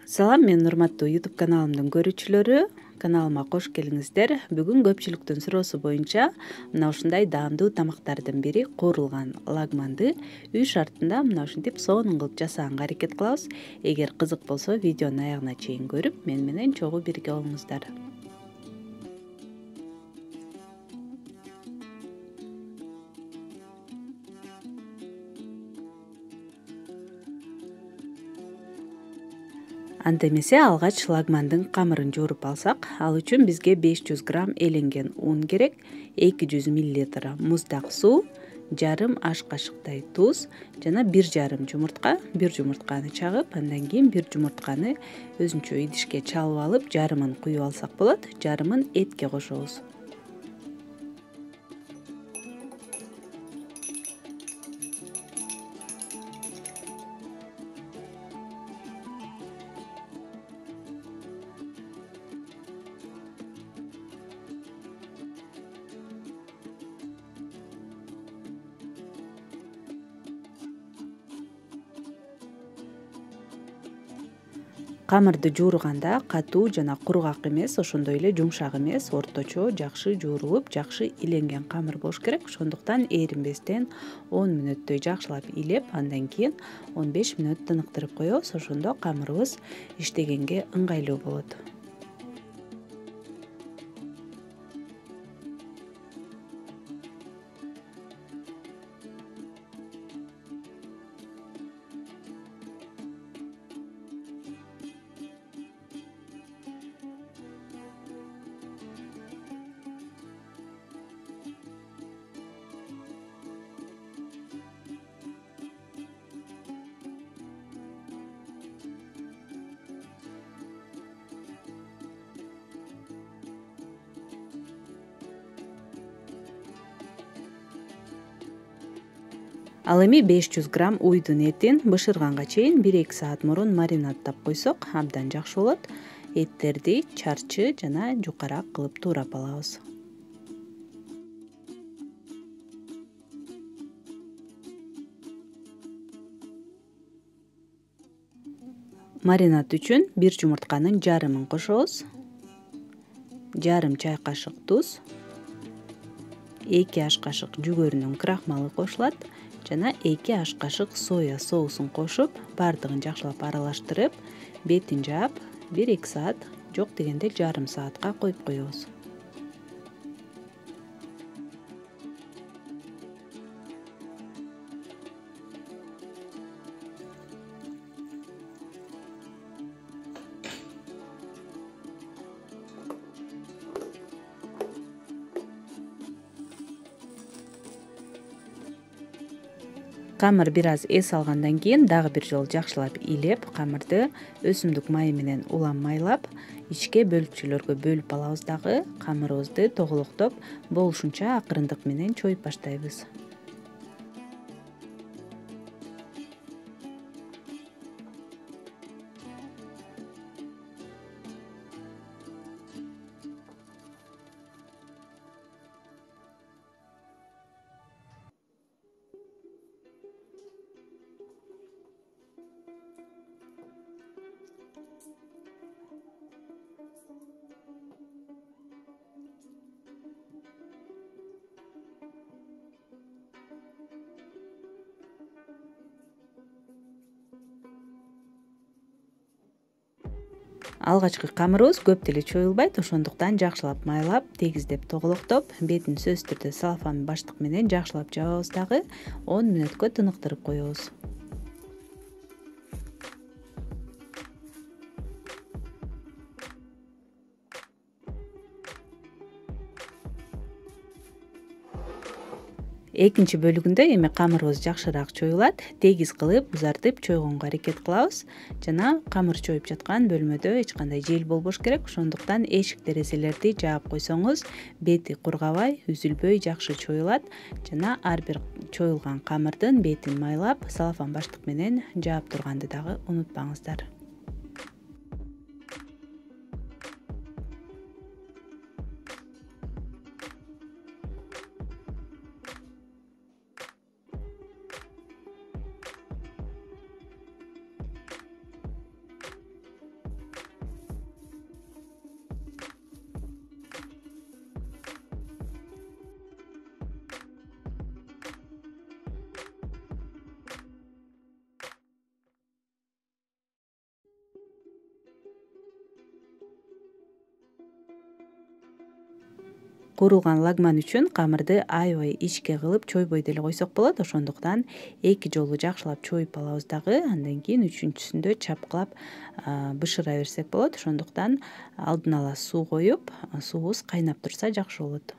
Салам, мен урматтуу YouTube каналымдын көрүүчүлөрү. Каналыма кош келиңиздер. Бүгүн көпчүлүктүн суроосу боюнча мына ушундай даамдуу тамактардын бири куурулган лагманды үй шартында мына ушинтип соонун кылып жасаганга аракет кылабыз. Эгер кызык болсо видеонун аягына чейин көрүп, мен менен чогуу бирге болуңуздар. Анда эмесе алгач лагмандын камырын жууруп алсак, ал үчүн бизге 500 грамм эленген ун керек, 200 мл муздак суу, жарым аш кашыктай туз жана 1,5 жумуртка. Бир жумуртканы чагып, андан кийин бир жумуртканы өзүнчө идишке чалып алып, жарымын куюп алсак болот, жарымын этке кошобуз. Камырды жууруганда катуу жана кургак эмес, ошондой эле жумшак эмес, орточо жакшы жуурулуп, жакшы иленген камыр болуш керек. Ошондуктан эринбестен 10 мүнөттөй жакшылап илеп, андан кийин 15 мүнөт тыныктырып коебуз. Ошондо камырыбыз иштегенге ыңгайлуу болот. Ал эми 500 грамм уйдун этин бышырганга чейин 1-2 саат мурун маринадтап койсок абдан жакшы болот. Эттерди чарчы жана жукарак кылып туурап алабыз. Маринад үчүн 1 жумуртканын жарымын кошобуз. Жарым чай кашык туз, 2 аш кашык жүгөрүнүн крахмалы кошулат жана 2 аш кашык соя соусун кошуп, баардыгын жакшылап аралаштырып, бетин жаап 1-2 саат, жок дегенде жарым саатка коюп коебуз. Камыр бир аз эс алгандан кийин дагы бир жолу жакшылап илеп, камырды өсүмдүк майы менен улам майлап, ичке бөлүкчөлөргө бөлүп алабыз дагы. Камырыбызды тоголоктоп, болушунча акырындык менен чоюп баштайбыз. Алгачкы камырыбыз көп деле чоюлбайт, ошондуктан жакшылап майлап, тегиздеп тоголоктоп, бетин сөзсүз түрдө салфан баштык менен жакшылап жабабыз дагы 10 мүнөткө тыныктырып коебуз. Экинчи бөлүгүндө эми камырыбыз жакшыраак чоюлат, тегиз кылып узартып чойгонго аракет кылабыз жана камыр чоюп жаткан бөлмөдө эч кандай жел болбош керек. Ошондуктан эшик-терезелерди жаап койсоңуз, бети кургабай, үзүлбөй жакшы чоюлат жана ар бир чоюлган камырдын бетин майлап, салфан баштык менен жаап турганды дагы унутпаңыздар. Куурулган лагман үчүн камырды аябай ичке кылып чойбой деле койсок болот. Ошондуктан 2 жолу жакшылап чоюп алабыз дагы. Андан кийин үчүнчүсүндө чапкылап бышыра берсек болот. Ошондуктан алдын ала суу коюп, суубуз кайнап турса жакшы болот.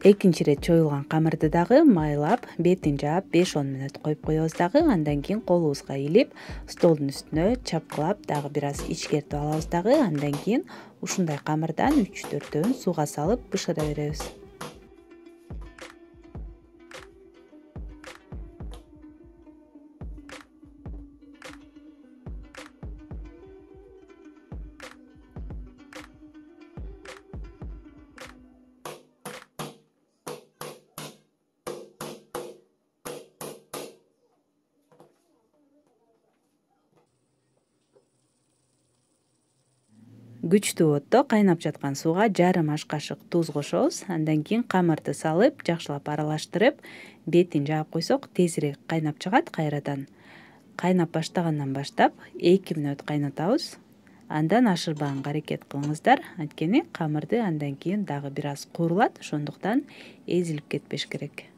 Экинчи ирет чоюлган камырды дагы майлап, бетин жаап 5-10 мүнөт коюп коебуз дагы. Андан кийин колубузга илип, столдун үстүнө чапкылап дагы бир аз ичкертип алабыз дагы. Андан кийин ушундай камырдан 3-4төөн сууга салып бышыра беребиз. Күчтүү отто кайнап жаткан сууга жарым аш кашык туз кошобуз. Андан кийин камырды салып, жакшылап аралаштырып, бетин жаап койсок тезирээк кайнап чыгат кайрадан. Кайнап баштагандан баштап 2 мүнөт кайнатабыз. Андан ашырбаганга аракет кылыңыздар. Анткени камырды андан кийин дагы бир аз куурулат, ошондуктан эзилип кетпеш керек.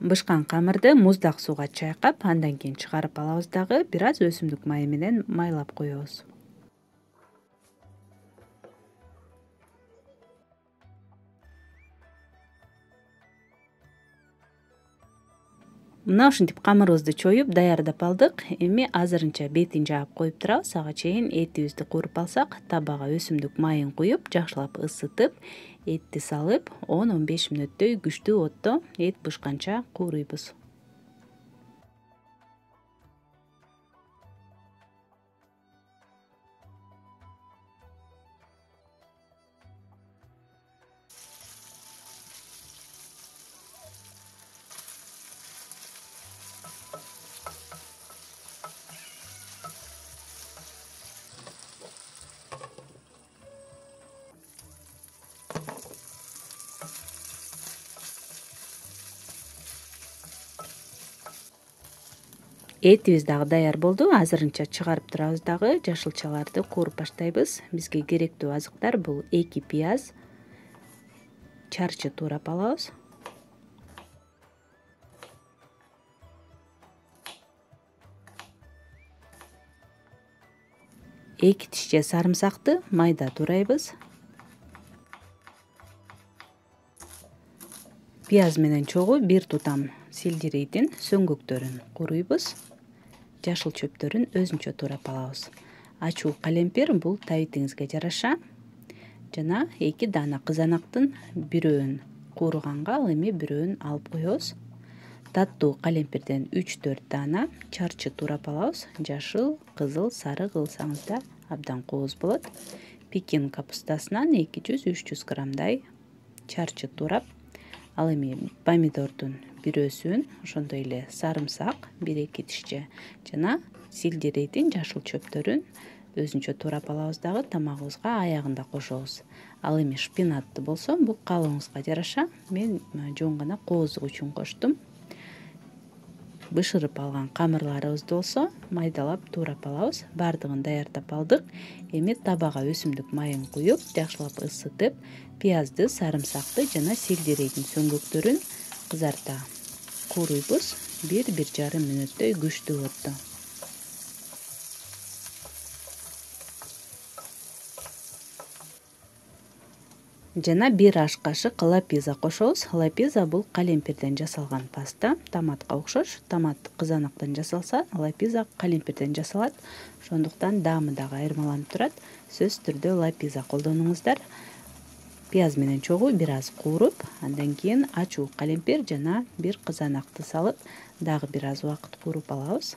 Бышкан камырды муздак сууга чайкап, андан кийин чыгарып алабыз дагы. Бир аз өсүмдүк майы менен майлап коебуз. Мына ушинтип камырыбызды чоюп даярдап алдык. Эми азырынча бетин жаап коюп турабыз. Ага чейин этибизди кууруп алсак, табага өсүмдүк майын куюп, жакшылап ысытып, этти салып 10-15 мүнөттөй күчтүү отто эт бышканча кууруйбуз. Этибиз дагы даяр болду. Азырынча чыгарып турабыз дагы. Жашылчаларды кууруп баштайбыз. Бизге керектүү азыктар бул 2 пияз, чарчы туурап алабыз. 2 тишче сарымсакты майда турайбыз. Пияз менен чогуу 1 тутам селдерейдин сөңгөктөрүн кууруйбуз. Жашыл чөптөрүн өзүнчө туурап алабыз. Ачуу калемпир бул табитиңизге жараша. Жана 2 даана кызанактын бирөөн кууруганга, ал эми бирөөн алып коебуз. Таттуу калемпирден 3-4 даана чарчы туурап алабыз. Жашыл, кызыл, сары кылсаңыз да абдан кооз болот. Пекин капустасынан 200-300 граммдай чарчы туурап, ал эми помидордун бирөөсүн, ошондой эле сарымсак 1-2 тишче жана селдерейдин жашыл чөптөрүн өзүнчө туурап алабыз дагы, тамагыбызга аягында кошобуз. Ал эми шпинатты болсо бул каалооңузга жараша. Мен жөн гана кооздук үчүн коштум. Бышырып алган камырларыбызды болсо майдалап туурап алабыз. Бардыгын даярдап алдык. Эми табага өсүмдүк майын куюп, жакшылап ысытып, пиязды, сарымсакты жана селдерейдин сөңгөктөрүн кызарта кууруйбуз. 1-1,5 мүнөттөй күчтүү отто. жана 1 аш кашык лапиза кошобуз. Лапиза бул калемпирден жасалган паста, томатка окшош. Томат кызанактан жасалса, лапиза калемпирден жасалат. Ошондуктан даамы дагы айырмаланып турат. Сөзсүз түрдө лапиза колдонуңуздар. Пияз менен чогуу бир аз кууруп, андан кийин ачуу калемпир жана бир кызанакты салып, дагы бир аз убакыт кууруп алабыз.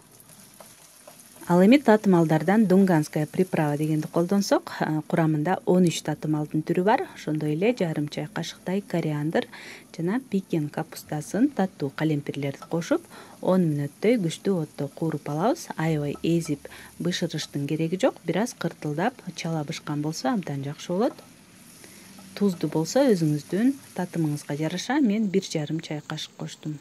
Ал эми татымалдардан дунганская приправа дегенди колдонсок, курамында 13 татымалдын түрү бар. Ошондой эле жарым чай кашыктай кориандр жана пекин капустасын, таттуу калемпирлерди кошуп, 10 мүнөттөй күчтүү отто кууруп алабыз. Аябай эзип бышырыштын кереги жок, бир аз кыртылдап чала бышкан болсо абдан жакшы болот. Тузду болсо өзүңүздүн татымыңызга жараша мен 1,5 чай кашык коштум.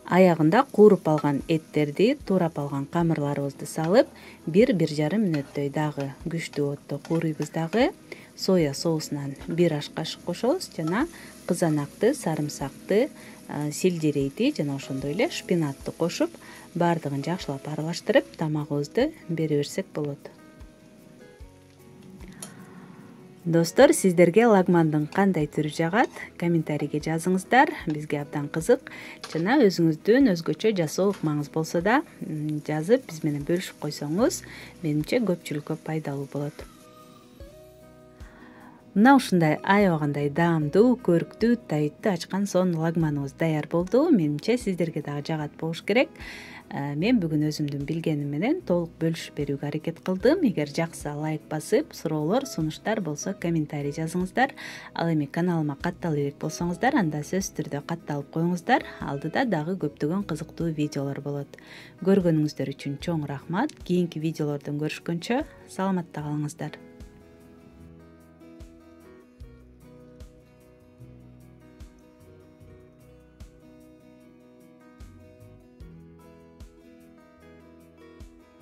Аягында кууруп алган эттерди, туурап алган камырларыбызды салып, 1,5 мүнөттөй дагы күчтүү отто кууруйбуз дагы. Соя соусунан 1 аш кашык кошобуз жана кызанакты, сарымсакты, сельдерейди жана ошондой эле шпинатты кошуп, баардыгын жакшылап аралаштырып, тамагыбызды бере берсек болот. Достор, сиздерге лагмандын кандай түрү жагат? Комментарийге жазыңыздар. Бизге абдан кызык жана өзүңүздүн өзгөчө жасоо ыкмаңыз болсо да жазып биз менен бөлүшүп койсоңуз, менимче көпчүлүккө пайдалуу болот. Мына ушундай аябагандай даамдуу, көрктүү, тайытты ачкан сонун лагманыбыз даяр болду. Менимче сиздерге дагы жагат болуш керек. Мен бүгүн өзүмдүн билгеним менен толук бөлүшүп берүүгө аракет кылдым. Эгер жакса лайк басып, суроолор, сунуштар болсо комментарий жазыңыздар. Ал эми каналыма каттала элек болсоңуздар, анда сөзсүз түрдө катталып коюңуздар. Алдыда дагы көптөгөн кызыктуу видеолор болот. Көргөнүңүздөр үчүн чоң рахмат. Кийинки видеолордон көрүшкөнчө саламатта калыңыздар.